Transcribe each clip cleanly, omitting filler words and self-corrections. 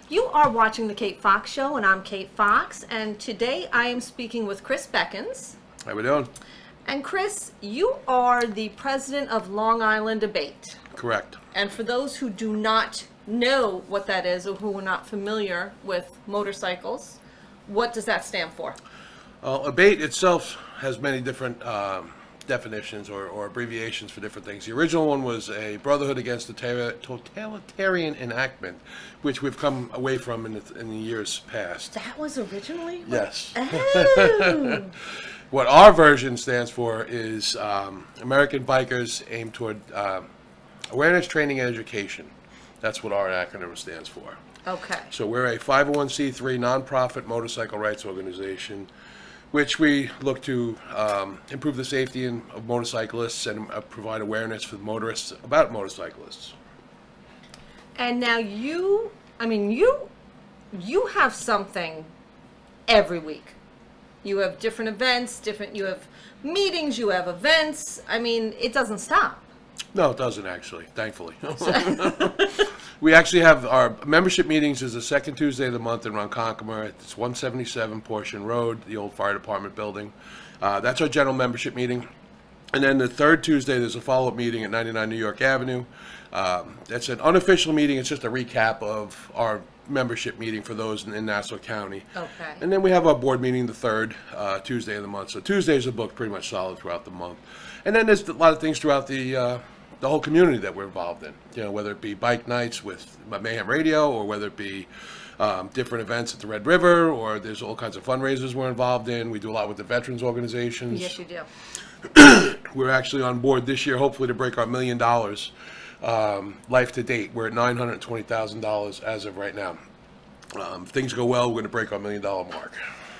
You are watching The Kate Fox Show, and I'm Kate Fox, and today I am speaking with Chris Beckhans. How we doing? And Chris, you are the president of Long Island ABATE. Correct. And for those who do not know what that is, or who are not familiar with motorcycles, what does that stand for? ABATE itself has many different definitions or abbreviations for different things. The original one was a Brotherhood Against the Totalitarian Enactment, which we've come away from in the years past. That was originally? Yes. Oh. What our version stands for is American Bikers Aim Toward Awareness, Training, and Education. That's what our acronym stands for. Okay. So we're a 501c3 nonprofit motorcycle rights organization, which we look to improve the safety of motorcyclists and provide awareness for motorists about motorcyclists. And now you have something every week. You have different events, you have meetings, you have events. I mean, it doesn't stop. No, it doesn't actually, thankfully. We actually have our membership meetings is the second Tuesday of the month in Ronkonkoma. It's 177 Portion Road, the old fire department building. That's our general membership meeting. And then the third Tuesday, there's a follow-up meeting at 99 New York Avenue. That's an unofficial meeting. It's just a recap of our membership meeting for those in Nassau County. Okay. And then we have our board meeting the third Tuesday of the month. So Tuesdays are booked pretty much solid throughout the month. And then there's a lot of things throughout the whole community that we're involved in. You know, whether it be bike nights with Mayhem Radio, or whether it be different events at the Red River, or there's all kinds of fundraisers we're involved in. We do a lot with the veterans organizations. Yes, you do. We're actually on board this year, hopefully, to break our $1 million life to date. We're at $920,000 as of right now. If things go well, we're going to break our $1 million mark.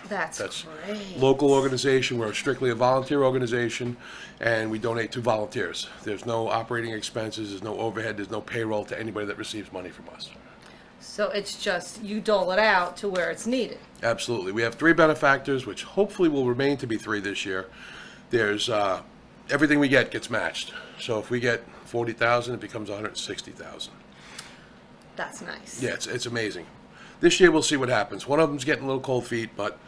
That's great. Local organization. We're strictly a volunteer organization, and we donate to volunteers. There's no operating expenses, there's no overhead, there's no payroll to anybody that receives money from us. So it's just you dole it out to where it's needed. Absolutely. We have 3 benefactors, which hopefully will remain to be 3 this year. There's everything we get gets matched. So if we get 40,000, it becomes 160,000. That's nice. Yeah, it's amazing. This year we'll see what happens. One of them's getting a little cold feet, but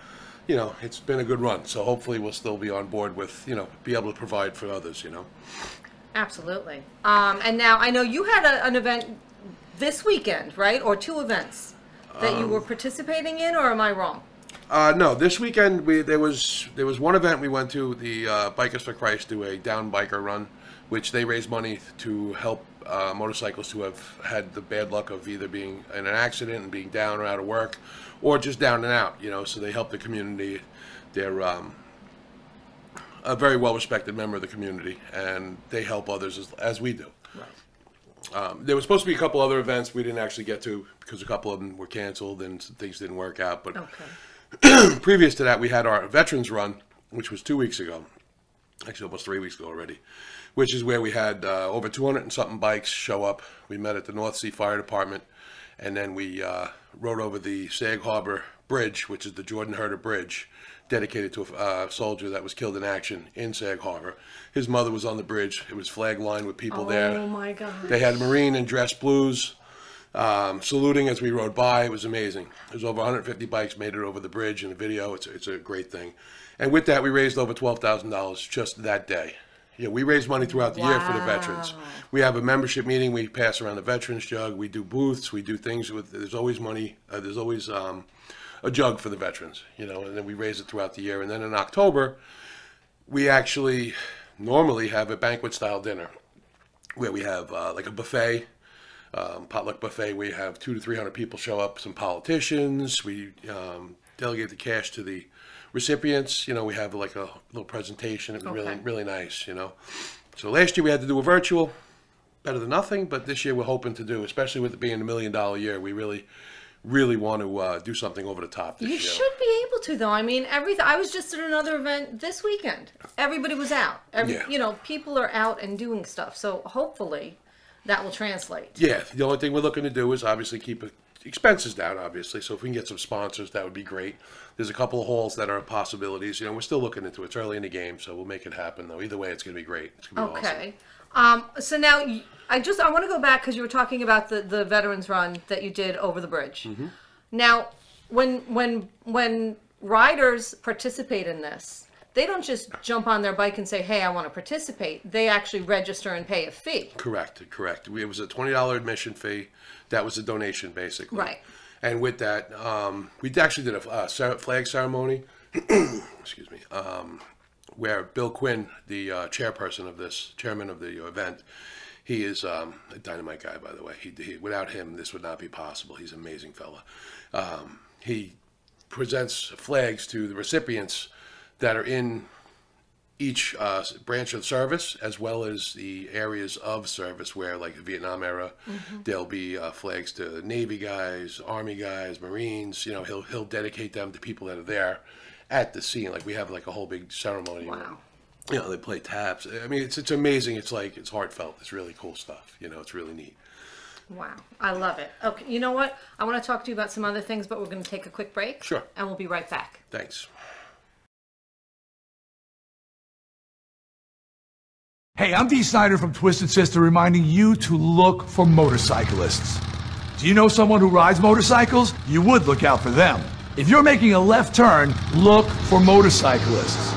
you know, it's been a good run. So hopefully we'll still be on board with, you know, be able to provide for others, you know. Absolutely. And now I know you had an event this weekend, right? Or 2 events that you were participating in, or am I wrong? No, this weekend there was one event we went to. The Bikers for Christ do a down biker run, which they raise money to help motorcyclists who have had the bad luck of either being in an accident and being down or out of work, or just down and out. You know, so they help the community. They're a very well-respected member of the community, and they help others as we do. Right. There was supposed to be a couple other events we didn't actually get to because a couple of them were canceled and some things didn't work out. But previous to that, we had our veterans run, which was 2 weeks ago, actually almost 3 weeks ago already, which is where we had over 200 and something bikes show up. We met at the North Sea Fire Department, and then we rode over the Sag Harbor Bridge, which is the Jordan Herder Bridge, dedicated to a soldier that was killed in action in Sag Harbor. His mother was on the bridge. It was flag lined with people there. Oh my God. They had Marine and dress blues saluting as we rode by. It was amazing. There's over 150 bikes made it over the bridge in the video. It's a great thing. And with that, we raised over $12,000 just that day. Yeah, we raise money throughout the year for the veterans. We have a membership meeting. We pass around the veterans jug. We do booths. We do things with. There's always money. There's always a jug for the veterans. You know, and then we raise it throughout the year. And then in October, we actually normally have a banquet-style dinner where we have like a buffet, potluck buffet. We have 200 to 300 people show up. Some politicians. We delegate the cash to the recipients. You know, we have like a little presentation. It was really nice, you know. So last year we had to do a virtual, better than nothing, but this year we're hoping to do, especially with it being $1 million year, we really want to do something over the top this year. You should be able to, though. I mean, I was just at another event this weekend. Everybody was out. You know, people are out and doing stuff. So hopefully that will translate. Yeah, the only thing we're looking to do is obviously keep expenses down, obviously. So if we can get some sponsors, that would be great. There's a couple of halls that are possibilities. You know, we're still looking into it. It's early in the game, so we'll make it happen, though. Either way, it's going to be great. It's going to be awesome. Okay. So now, I want to go back because you were talking about the veterans run that you did over the bridge. Mm-hmm. Now, when riders participate in this, they don't just jump on their bike and say, hey, I want to participate. They actually register and pay a fee. Correct. It was a $20 admission fee. That was a donation, basically. Right. And with that, we actually did a flag ceremony, excuse me, where Bill Quinn, the chairman of the event, he is a dynamite guy, by the way. Without him, this would not be possible. He's an amazing fella. He presents flags to the recipients that are in each branch of service, as well as the areas of service where, like the Vietnam era, there'll be flags to Navy guys, Army guys, Marines. You know, he'll dedicate them to people that are there at the scene. Like we have like a whole big ceremony. Wow. You know, they play taps. I mean, it's amazing. It's heartfelt. It's really cool stuff. You know, it's really neat. Wow. I love it. Okay, you know what? I want to talk to you about some other things, but we're going to take a quick break. Sure. And we'll be right back. Thanks. Hey, I'm Dee Snyder from Twisted Sister reminding you to look for motorcyclists. Do you know someone who rides motorcycles? You would look out for them. If you're making a left turn, look for motorcyclists.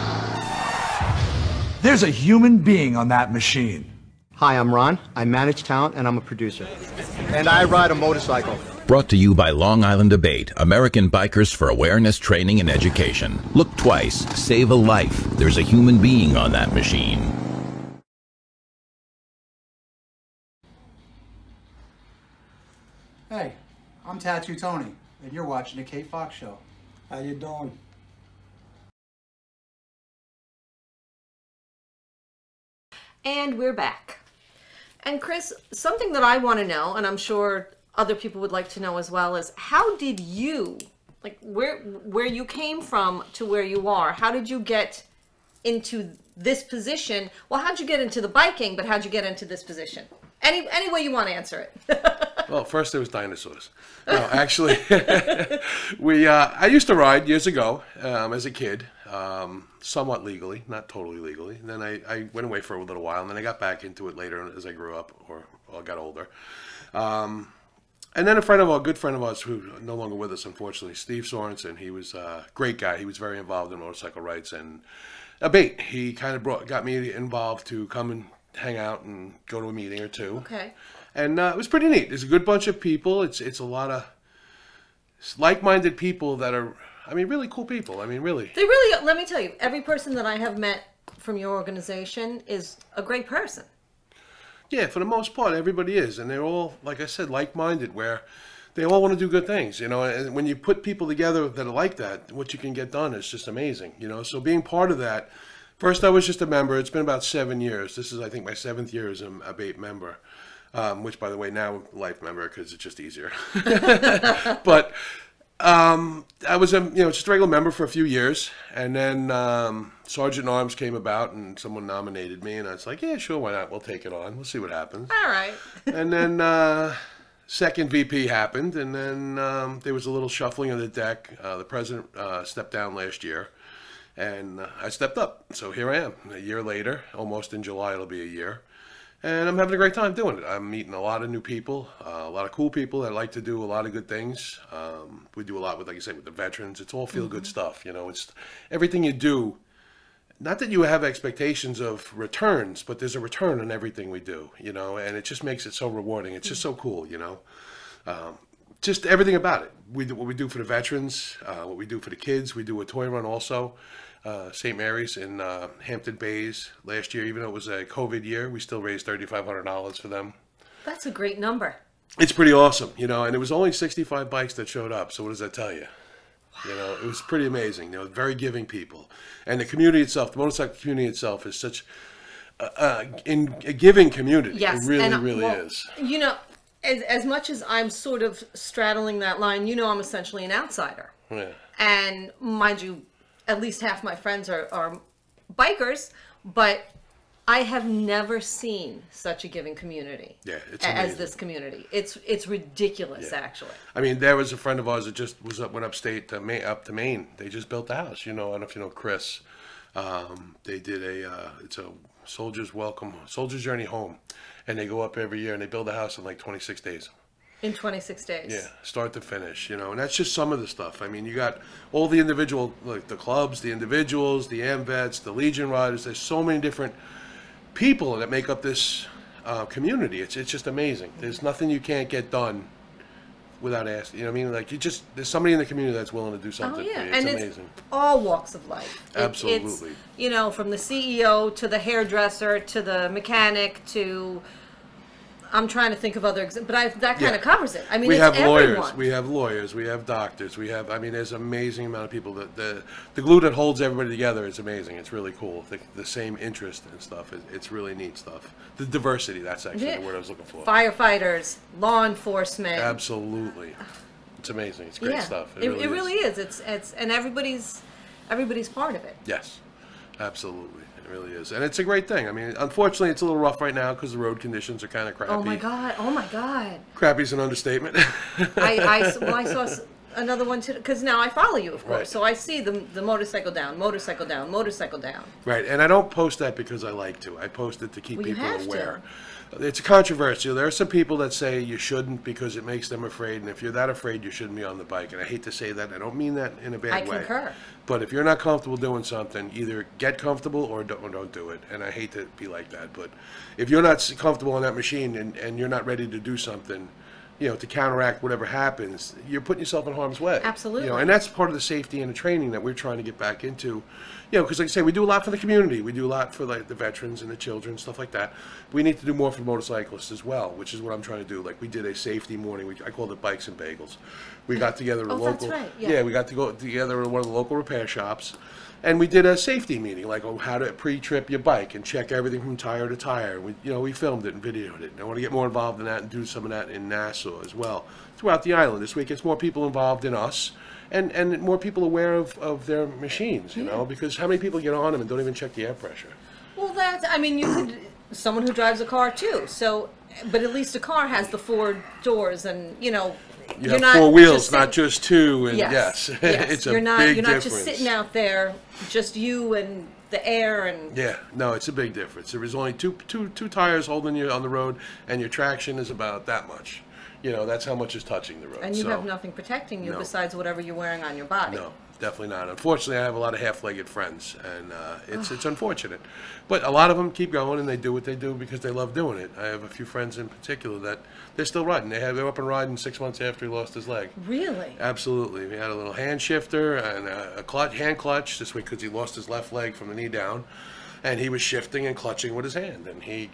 There's a human being on that machine. Hi, I'm Ron. I manage talent and I'm a producer. And I ride a motorcycle. Brought to you by Long Island ABATE, American Bikers for Awareness, Training, and Education. Look twice, save a life. There's a human being on that machine. Hey, I'm Tattoo Tony, and you're watching the Kate Fox Show. How you doing? And we're back. And Chris, something that I want to know, and I'm sure other people would like to know as well, is how did you, like where you came from to where you are, how did you get into this position? Well, how'd you get into the biking, but how'd you get into this position? Any way you want to answer it. Well, first there was dinosaurs. No, actually, I used to ride years ago as a kid, somewhat legally, not totally legally. And then I went away for a little while, and then I got back into it later as I grew up or got older. And then a good friend of ours who no longer with us, unfortunately, Steve Sorensen. He was a great guy. He was very involved in motorcycle rights and ABATE. He kind of got me involved to come and hang out and go to a meeting or two. Okay. And it was pretty neat. There's a good bunch of people. It's a lot of like-minded people that are, I mean, really cool people. I mean, really. They really, let me tell you, every person that I have met from your organization is a great person. Yeah, for the most part, everybody is. And they're all, like I said, like-minded, where they all want to do good things, you know. And when you put people together that are like that, what you can get done is just amazing, you know. So being part of that, first I was just a member. It's been about 7 years. This is, I think, my 7th year as an ABATE member. Which, by the way, now life member because it's just easier. But I was just a regular member for a few years, and then Sergeant in Arms came about, and someone nominated me, and I was like, yeah, sure, why not? We'll take it on. We'll see what happens. All right. And then second VP happened, and then there was a little shuffling of the deck. The president stepped down last year, and I stepped up. So here I am, a year later, almost in July it'll be a year. And I'm having a great time doing it. I'm meeting a lot of new people, a lot of cool people that like to do a lot of good things. We do a lot with, like I said, with the veterans. It's all feel-good stuff, you know. It's everything you do. Not that you have expectations of returns, but there's a return on everything we do, you know. And it just makes it so rewarding. It's just so cool, you know. Just everything about it. What we do for the veterans, what we do for the kids. We do a toy run also. St. Mary's in Hampton Bays last year. Even though it was a COVID year, we still raised $3,500 for them. That's a great number. It's pretty awesome, you know, and it was only 65 bikes that showed up. So what does that tell you? Wow. You know, it was pretty amazing. You know, very giving people. And the community itself, the motorcycle community itself is such a giving community. Yes. It really is. You know, as much as I'm sort of straddling that line, you know, I'm essentially an outsider. Yeah. And mind you, at least half my friends are bikers, but I have never seen such a giving community. Yeah, it's as amazing. this community. It's ridiculous, actually. I mean, there was a friend of ours that just went upstate to up to Maine. They just built a house. You know, I don't know if you know Chris. They did it's a soldier's journey home, and they go up every year and they build a house in like 26 days. In 26 days. Yeah, start to finish, you know, and that's just some of the stuff. I mean, you got all the individual, like the clubs, the individuals, the AMVETs, the Legion Riders. There's so many different people that make up this community. It's just amazing. There's nothing you can't get done without asking. You know what I mean? Like, there's somebody in the community that's willing to do something for you. It's amazing. It's all walks of life. Absolutely. It's, you know, from the CEO to the hairdresser to the mechanic to, I'm trying to think of other examples, but that kind of covers it. I mean, we it's have lawyers, everyone. we have lawyers, we have doctors, we have, I mean, there's an amazing amount of people that the glue that holds everybody together is amazing. It's really cool. The same interest and stuff. It's really neat stuff. The diversity, that's actually the word I was looking for. Firefighters, law enforcement. Absolutely. It's amazing. It's great stuff. It really is. It's and everybody's part of it. Yes, absolutely. It really is. And it's a great thing. I mean, unfortunately, it's a little rough right now because the road conditions are kind of crappy. Oh my God. Crappy's an understatement. I saw another one too, because now I follow you, of course. Right. So I see the motorcycle down, motorcycle down, motorcycle down. Right, and I don't post that because I like to. I post it to keep people you have aware. It's controversial. There are some people that say you shouldn't because it makes them afraid, and if you're that afraid, you shouldn't be on the bike. And I hate to say that. I don't mean that in a bad way. I concur. But if you're not comfortable doing something, either get comfortable or don't do it. And I hate to be like that. But if you're not comfortable on that machine and you're not ready to do something, you know, to counteract whatever happens, you're putting yourself in harm's way. Absolutely. You know, and that's part of the safety and the training that we're trying to get back into. You know, because like I say, we do a lot for the community. We do a lot for like the veterans and the children, stuff like that. We need to do more for motorcyclists as well, which is what I'm trying to do. Like we did a safety morning. I called it Bikes and Bagels. We got together at a local. That's right. Yeah. We got to go together in one of the local repair shops, and we did a safety meeting, like how to pre-trip your bike and check everything from tire to tire. We filmed it and videoed it. And I want to get more involved in that and do some of that in Nassau as well, throughout the island. This week, it's more people involved in us. And more people aware of their machines, you know, because how many people get on them and don't even check the air pressure? Well, you could, someone who drives a car too. So, but at least a car has the 4 doors, and you know, you're not 4 wheels, not just 2. And yes. It's a big difference. You're not just sitting out there, just you and the air and. Yeah, no, it's a big difference. There is only two tires holding you on the road, and your traction is about that much. You know, that's how much is touching the road. And you have nothing protecting you besides whatever you're wearing on your body. No, definitely not. Unfortunately, I have a lot of half-legged friends, and it's unfortunate. But a lot of them keep going, and they do what they do because they love doing it. I have a few friends in particular that they're still riding. They're up and riding 6 months after he lost his leg. Really? Absolutely. We had a little hand shifter and a hand clutch this week because he lost his left leg from the knee down, and he was shifting and clutching with his hand, and he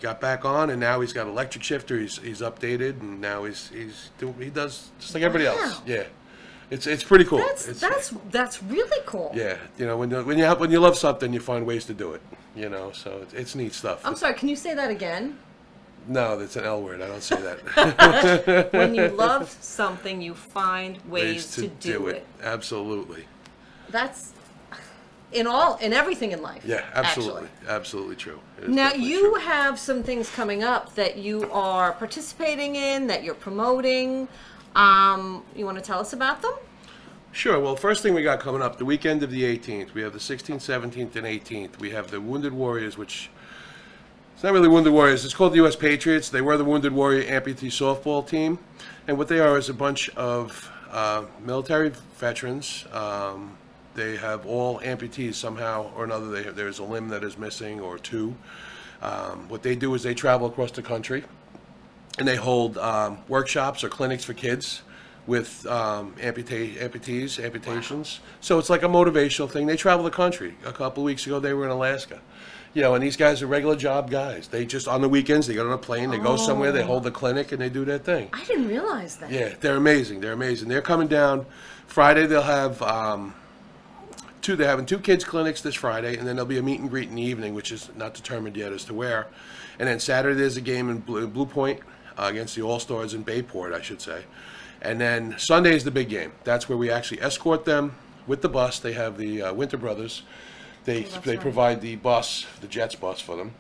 got back on, and now he's got electric shifter. He's updated, and now he does just like everybody else. Yeah, it's pretty cool. That's really cool. Yeah, you know, when you love something, you find ways to do it. You know, so it's neat stuff. I'm sorry. Can you say that again? No, that's an L word. I don't say that. When you love something, you find ways to do it. Absolutely. That's in everything in life. Yeah, absolutely. Absolutely true. Now, you have some things coming up that you are participating in, that you're promoting. You want to tell us about them? Sure. Well, first thing we got coming up, the weekend of the 18th, we have the 16th, 17th, and 18th. We have the Wounded Warriors, which it's not really Wounded Warriors. It's called the U.S. Patriots. They were the Wounded Warrior amputee softball team. And what they are is a bunch of military veterans. They have all amputees somehow or another. There's a limb that is missing or 2. What they do is they travel across the country, and they hold workshops or clinics for kids with amputations. Wow. So it's like a motivational thing. They travel the country. A couple of weeks ago, they were in Alaska. You know, and these guys are regular job guys. They just, on the weekends, they get on a plane, they go somewhere, they hold the clinic, and they do their thing. I didn't realize that. Yeah, they're amazing. They're amazing. They're coming down Friday. They'll have they're having 2 kids clinics this Friday, and then there'll be a meet and greet in the evening, which is not determined yet as to where. And then Saturday there's a game in Blue Point against the All-Stars in Bayport, I should say. And then Sunday is the big game. That's where we actually escort them with the bus. They have the Winter Brothers They right. provide the bus, the Jets bus for them.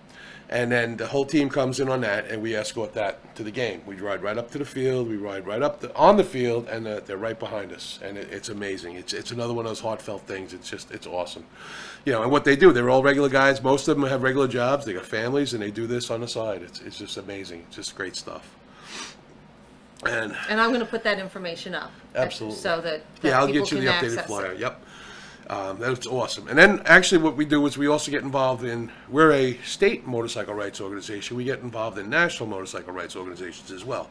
And then the whole team comes in on that, and we escort that to the game. We ride right up to the field. We ride right up on the field, and they're right behind us. And it's amazing. It's another one of those heartfelt things. It's awesome. And what they do, they're all regular guys. Most of them have regular jobs. They got families, and they do this on the side. It's just amazing. It's just great stuff. And I'm going to put that information up. Absolutely. So that I'll people get you can the updated access flyer. it. Yep. That's awesome. And then actually what we do is we also get involved we're a state motorcycle rights organization. We get involved in national motorcycle rights organizations as well.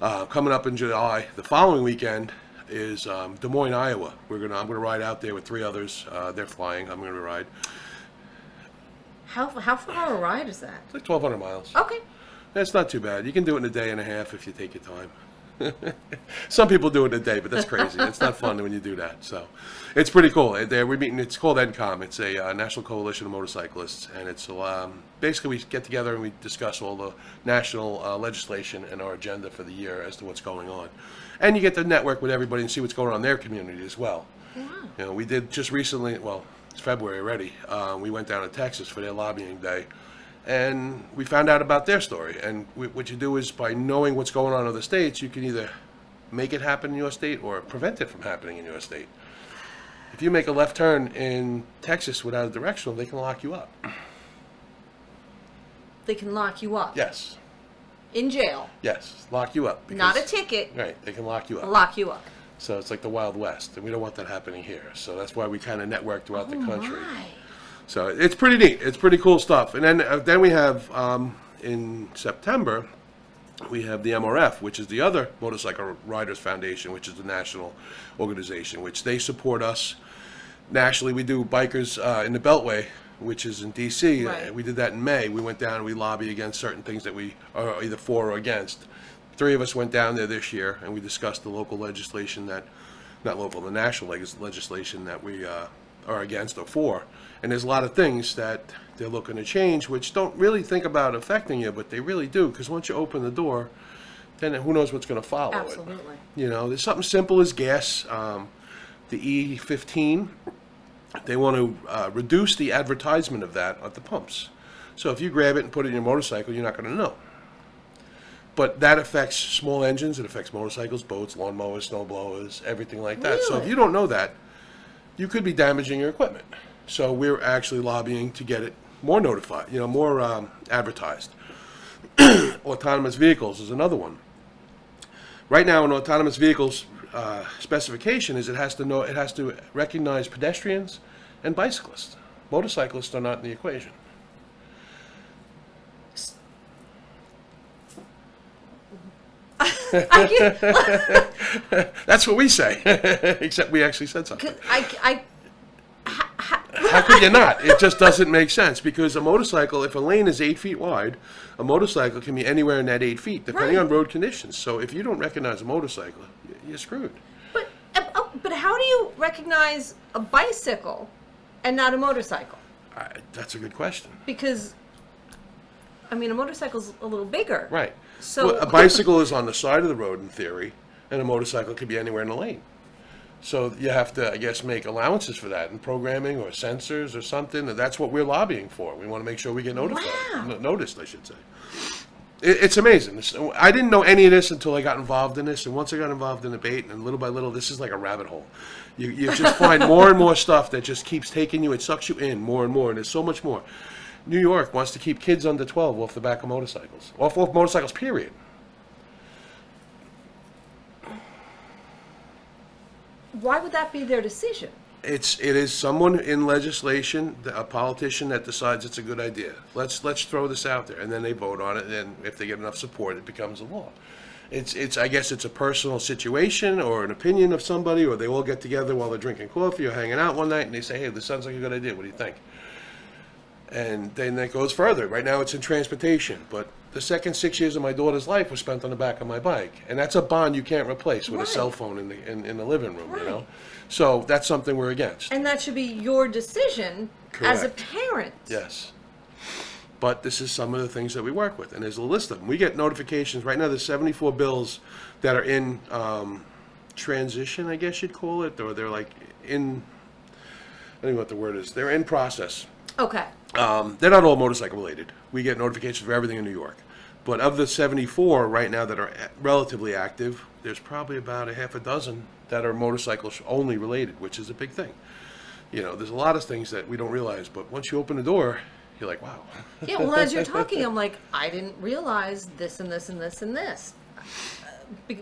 Coming up in July, the following weekend is Des Moines, Iowa. I'm gonna ride out there with 3 others. They're flying. I'm gonna ride. How far a ride is that? It's like 1,200 miles. Okay. That's not too bad. You can do it in a day and a half if you take your time. Some people do it in a day, but that's crazy. It's not fun when you do that. So it's pretty cool. We're meeting. It's called NCOM. It's a National Coalition of Motorcyclists, and it's basically we get together and we discuss all the national legislation and our agenda for the year as to what's going on, and you get to network with everybody and see what's going on in their community as well. Wow. We did just recently. Well, it's February already. We went down to Texas for their lobbying day. And we found out about their story. And what you do is by knowing what's going on in other states, you can either make it happen in your state or prevent it from happening in your state. If you make a left turn in Texas without a directional, they can lock you up. They can lock you up. Yes. In jail. Yes, lock you up. Not a ticket. Right, they can lock you up. Lock you up. So it's like the Wild West, and we don't want that happening here. So that's why we kind of network throughout the country. My. So it's pretty neat. It's pretty cool stuff. And then we have in September, we have the MRF, which is the other Motorcycle Riders Foundation, which is the national organization, which they support us nationally. We do Bikers in the Beltway, which is in D.C. Right. We did that in May. We went down and we lobby against certain things that we are either for or against. 3 of us went down there this year, and we discussed the local legislation the national legislation that we are against or for. And there's a lot of things that they're looking to change, which don't really think about affecting you, but they really do, because once you open the door, then who knows what's going to follow it. Absolutely. There's something simple as gas. The E15, they want to reduce the advertisement of that at the pumps. So if you grab it and put it in your motorcycle, you're not going to know. But that affects small engines. It affects motorcycles, boats, lawnmowers, snowblowers, everything like that. So if you don't know that, you could be damaging your equipment. So we're actually lobbying to get it more notified, more advertised. Autonomous vehicles is another one. Right now, an autonomous vehicle's specification is it has to recognize pedestrians and bicyclists. Motorcyclists are not in the equation. That's what we say, except we actually said something. How could you not? It just doesn't make sense, because a motorcycle, if a lane is 8 feet wide, a motorcycle can be anywhere in that 8 feet, depending on road conditions. So if you don't recognize a motorcycle, you're screwed. But how do you recognize a bicycle and not a motorcycle? That's a good question. Because, a motorcycle's a little bigger. Right. So a bicycle is on the side of the road in theory, and a motorcycle could be anywhere in the lane. So you have to, I guess, make allowances for that in programming or sensors or something. And that's what we're lobbying for. We want to make sure we get notified. Wow. Noticed, I should say. It's amazing. I didn't know any of this until I got involved in this. And once I got involved in ABATE, and little by little, this is like a rabbit hole. You just find more and more stuff that just keeps taking you. It sucks you in more and more. And there's so much more. New York wants to keep kids under 12 off the back of motorcycles. Off motorcycles, period. Why would that be their decision? It is someone in legislation, a politician that decides it's a good idea. Let's throw this out there, and then they vote on it. And then if they get enough support, it becomes a law. I guess it's a personal situation or an opinion of somebody, or they all get together while they're drinking coffee or hanging out one night, and they say, "Hey, this sounds like a good idea. What do you think?" And then that goes further. Right now, it's in transportation, but the second 6 years of my daughter's life was spent on the back of my bike, and that's a bond you can't replace with a cell phone in the living room. Right. So that's something we're against. And that should be your decision as a parent. Yes. But this is some of the things that we work with, and there's a list of them. We get notifications. Right now, there's 74 bills that are in transition, I guess you'd call it, or they're like in I don't know what the word is. They're in process. Okay. They're not all motorcycle related. We get notifications for everything in New York. But of the 74 right now that are relatively active, there's probably about a half a dozen that are motorcycle only related, which is a big thing. You know, there's a lot of things that we don't realize, but once you open the door, you're like, wow. Yeah, well, as you're talking, I'm like, I didn't realize this and this and this and this.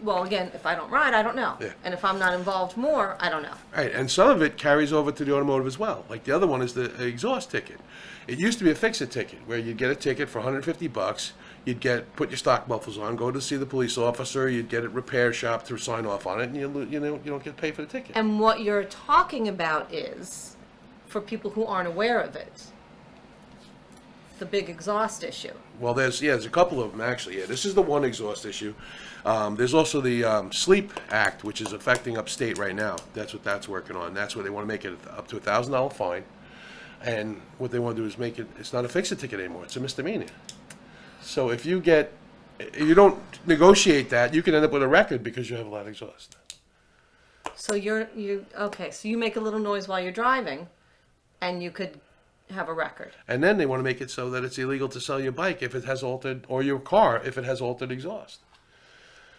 Well, again, if I don't ride, I don't know. Yeah. And if I'm not involved more, I don't know. Right, and some of it carries over to the automotive as well. Like the other one is the exhaust ticket. It used to be a fix-it ticket, where you'd get a ticket for $150. You'd put your stock mufflers on, go to see the police officer. You'd get a repair shop to sign off on it, and you don't get paid for the ticket. And what you're talking about is, for people who aren't aware of it, the big exhaust issue. Well, there's a couple of them actually. Yeah, this is the one exhaust issue. There's also the Sleep Act, which is affecting upstate right now. That's what that's working on. That's where they want to make it up to $1,000 fine. And what they want to do is make it's not a fix-it ticket anymore. It's a misdemeanor. So if you don't negotiate that, you can end up with a record because you have a lot of exhaust. So okay, so you make a little noise while you're driving, and you could have a record. And then they want to make it so that it's illegal to sell your bike if it has altered, or your car if it has altered exhaust.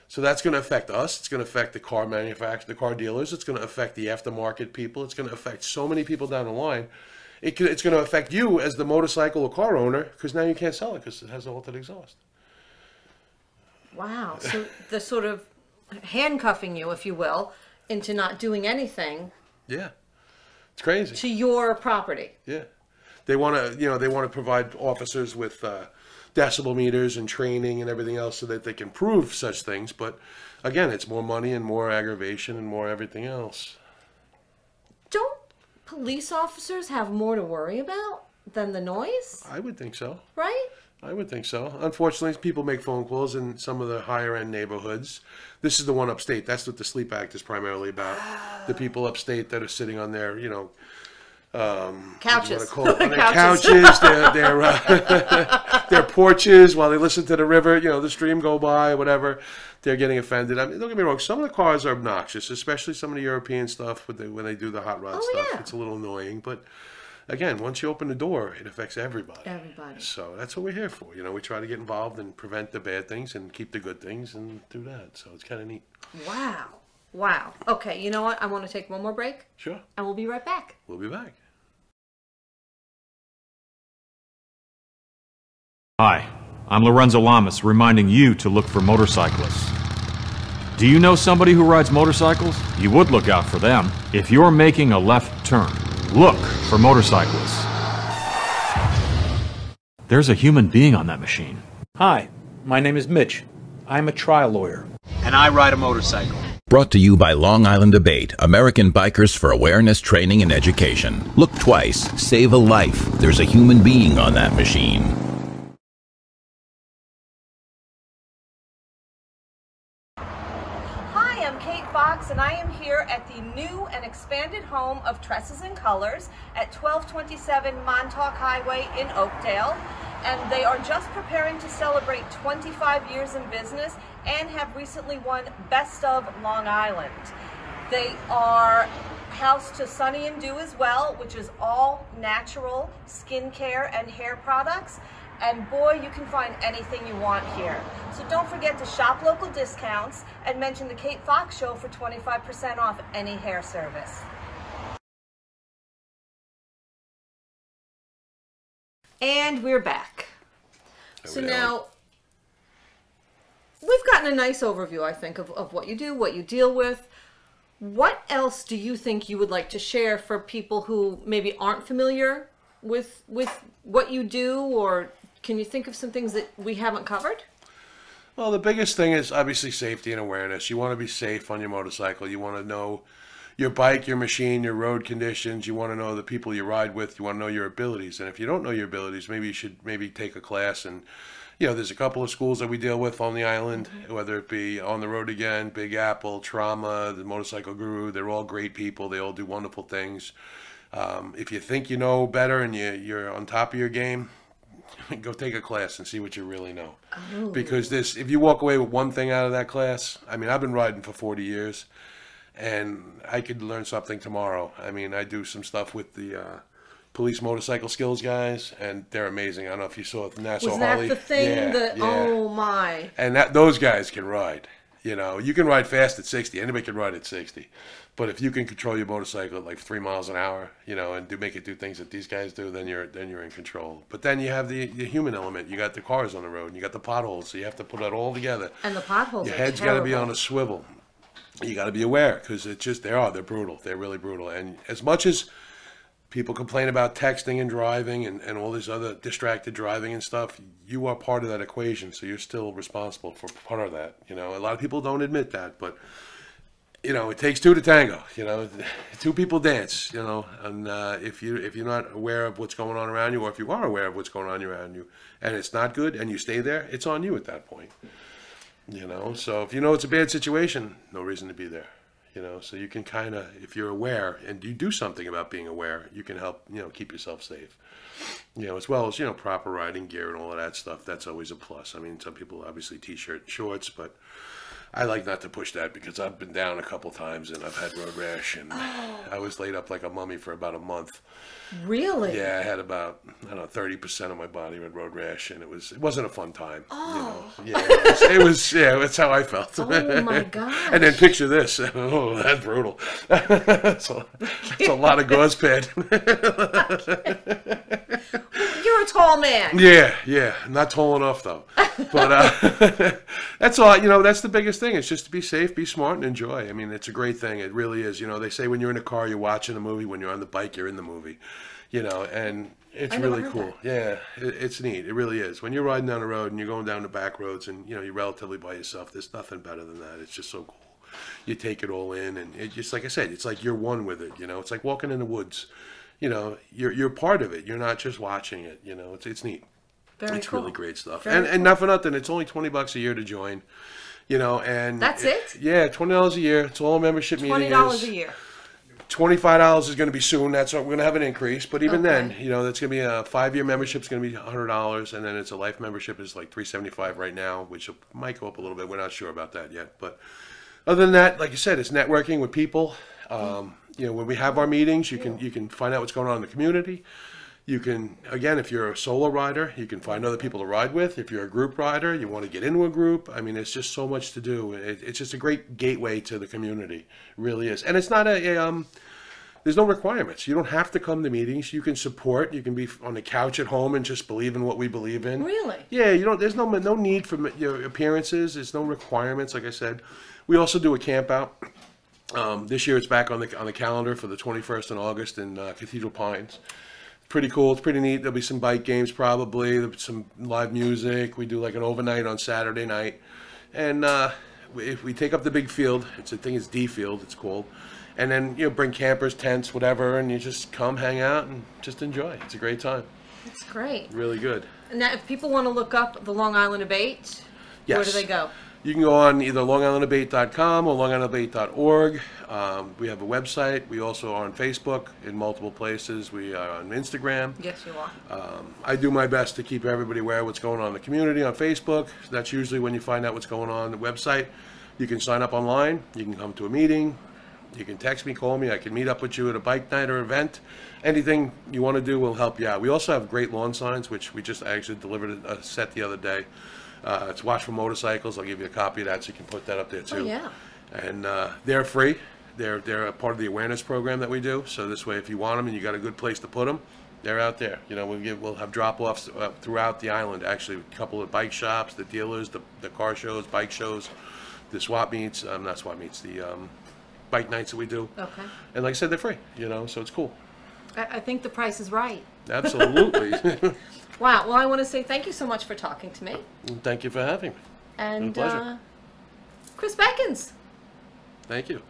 So that's going to affect us. It's going to affect the car manufacturers, the car dealers. It's going to affect the aftermarket people. It's going to affect so many people down the line. It's going to affect you as the motorcycle or car owner, because now you can't sell it because it has altered exhaust. Wow. So they're sort of handcuffing you, if you will, into not doing anything. Yeah. It's crazy. To your property. Yeah. They want to provide officers with decibel meters and training and everything else so that they can prove such things. But again, it's more money and more aggravation and more everything else. Don't police officers have more to worry about than the noise? I would think so. Right? I would think so. Unfortunately, people make phone calls in some of the higher end neighborhoods. This is the one upstate. That's what the Sleep Act is primarily about. The people upstate that are sitting on their, couches. On their couches, their porches while they listen to the river, the stream go by, whatever. They're getting offended. I mean, don't get me wrong. Some of the cars are obnoxious, especially some of the European stuff when they do the hot rod stuff. Yeah. It's a little annoying, but again, once you open the door, it affects everybody. Everybody. So that's what we're here for. We try to get involved and prevent the bad things and keep the good things and do that. So it's kind of neat. Wow. Wow. Okay, you know what? I want to take one more break. Sure. And we'll be right back. We'll be back. Hi, I'm Lorenzo Lamas, reminding you to look for motorcyclists. Do you know somebody who rides motorcycles? You would look out for them. If you're making a left turn, look for motorcyclists. There's a human being on that machine. Hi, my name is Mitch. I'm a trial lawyer. And I ride a motorcycle. Brought to you by Long Island ABATE, American Bikers for Awareness, Training, and Education. Look twice, save a life. There's a human being on that machine. Hi, I'm Kate Fox, and I am here at the new and expanded home of Tresses and Colors at 1227 Montauk Highway in Oakdale. And they are just preparing to celebrate 25 years in business and have recently won Best of Long Island. They are house to Sunny and Dew as well, which is all natural skincare and hair products. And boy, you can find anything you want here. So don't forget to shop local discounts and mention the Kate Fox Show for 25% off any hair service. And we're back. So now, we've gotten a nice overview, I think, of what you do, what you deal with. What else do you think you would like to share for people who maybe aren't familiar with what you do, or can you think of some things that we haven't covered? Well, the biggest thing is obviously safety and awareness. You want to be safe on your motorcycle. You want to know your bike, your machine, your road conditions. You want to know the people you ride with. You want to know your abilities. And if you don't know your abilities, maybe you should take a class. And, there's a couple of schools that we deal with on the island, whether it be On the Road Again, Big Apple, Trauma, the Motorcycle Guru. They're all great people. They all do wonderful things. If you think you know better and you're on top of your game, go take a class and see what you really know. Oh. Because if you walk away with one thing out of that class, I mean, I've been riding for 40 years. and I could learn something tomorrow. I mean, I do some stuff with the police motorcycle skills guys, and they're amazing. I don't know if you saw the Nassau Harley. Was that the thing Yeah, that, yeah. oh my. And those guys can ride. You know, you can ride fast at 60. Anybody can ride at 60. But if you can control your motorcycle at like 3 miles an hour, you know, and make it do things that these guys do, then you're in control. But then you have the human element. You got the cars on the road, and you got the potholes, so you have to put that all together. And the potholes Your are head's got to be terrible. on a swivel. You got to be aware, because it's just they're brutal. They're really brutal. And as much as people complain about texting and driving and all this other distracted driving and stuff, you are part of that equation, so you're still responsible for part of that. You know, a lot of people don't admit that, but you know, it takes two to tango. You know, two people dance. You know, and if you're not aware of what's going on around you, or if you are aware of what's going on around you, and it's not good, and you stay there, it's on you at that point. You know, so if you know it's a bad situation, no reason to be there. You know, so you can kind of, if you're aware and you do something about being aware, you can help, you know, keep yourself safe. You know, as well as, you know, proper riding gear and all of that stuff. That's always a plus. I mean, some people obviously t-shirt and shorts, but I like not to push that because I've been down a couple times and I've had road rash, and I was laid up like a mummy for about a month. Really? Yeah, I had about, I don't know, 30% of my body with road rash, and it wasn't a fun time. Oh. You know? Yeah, it was, yeah, that's how I felt. Oh my gosh. And then picture this. Oh, that's brutal. It's a lot of gauze pad. You're a tall man. Yeah, not tall enough though. But that's all. You know, that's the biggest thing. It's just to be safe, be smart, and enjoy. I mean, it's a great thing. It really is. You know, they say when you're in a car, you're watching a movie. When you're on the bike, you're in the movie. You know, and it's really cool. Yeah, it's neat. It really is. When you're riding down the road and you're going down the back roads, and you know you're relatively by yourself, there's nothing better than that. It's just so cool. You take it all in, and it just, like I said, it's like you're one with it. You know, it's like walking in the woods. You know, you're part of it. You're not just watching it. You know, it's neat. It's really great stuff. And not for nothing, it's only $20 a year to join. You know, and that's it. Yeah, $20 a year. It's all a membership meeting. $20 a year. $25 is going to be soon. That's we're going to have an increase, but even then, you know, that's going to be a 5-year membership. Is going to be $100, and then it's a life membership is like $375 right now, which might go up a little bit. We're not sure about that yet, but other than that, like you said, it's networking with people. You know, when we have our meetings, you can find out what's going on in the community. You can, again, if you're a solo rider, you can find other people to ride with. If you're a group rider, you want to get into a group. I mean, it's just so much to do. It's just a great gateway to the community. It really is. And it's not there's no requirements. You don't have to come to meetings. You can support. You can be on the couch at home and just believe in what we believe in. Really? Yeah, you don't. There's no need for your appearances. There's no requirements. Like I said, we also do a camp out. This year it's back on the calendar for the 21st in August in Cathedral Pines. Pretty cool. It's pretty neat. There'll be some bike games probably. There'll be some live music. We do like an overnight on Saturday night, and if we take up the big field, it's D field. It's called, and then you know bring campers, tents, whatever, and you just come hang out and just enjoy. It's a great time. That's great. Really good. Now, if people want to look up the Long Island ABATE, where do they go? You can go on either longislandabate.com or longislandabate.org. We have a website. We also are on Facebook in multiple places. We are on Instagram. Yes, you are. I do my best to keep everybody aware of what's going on in the community on Facebook. That's usually when you find out what's going on the website. You can sign up online. You can come to a meeting. You can text me, call me. I can meet up with you at a bike night or event. Anything you want to do will help you out. We also have great lawn signs, which I actually delivered a set the other day. It's Watch for Motorcycles. I'll give you a copy of that so you can put that up there too. Oh, yeah. And they're free. They're a part of the awareness program that we do. So this way, if you want them and you got a good place to put them, they're out there. You know, we'll have drop-offs throughout the island. Actually, a couple of bike shops, the dealers, the car shows, bike shows, the swap meets. Not swap meets. The bike nights that we do. Okay. And like I said, they're free. You know, so it's cool. I think the price is right. Absolutely. Wow. Well, I want to say thank you so much for talking to me. Thank you for having me. And pleasure. Chris Beckhans. Thank you.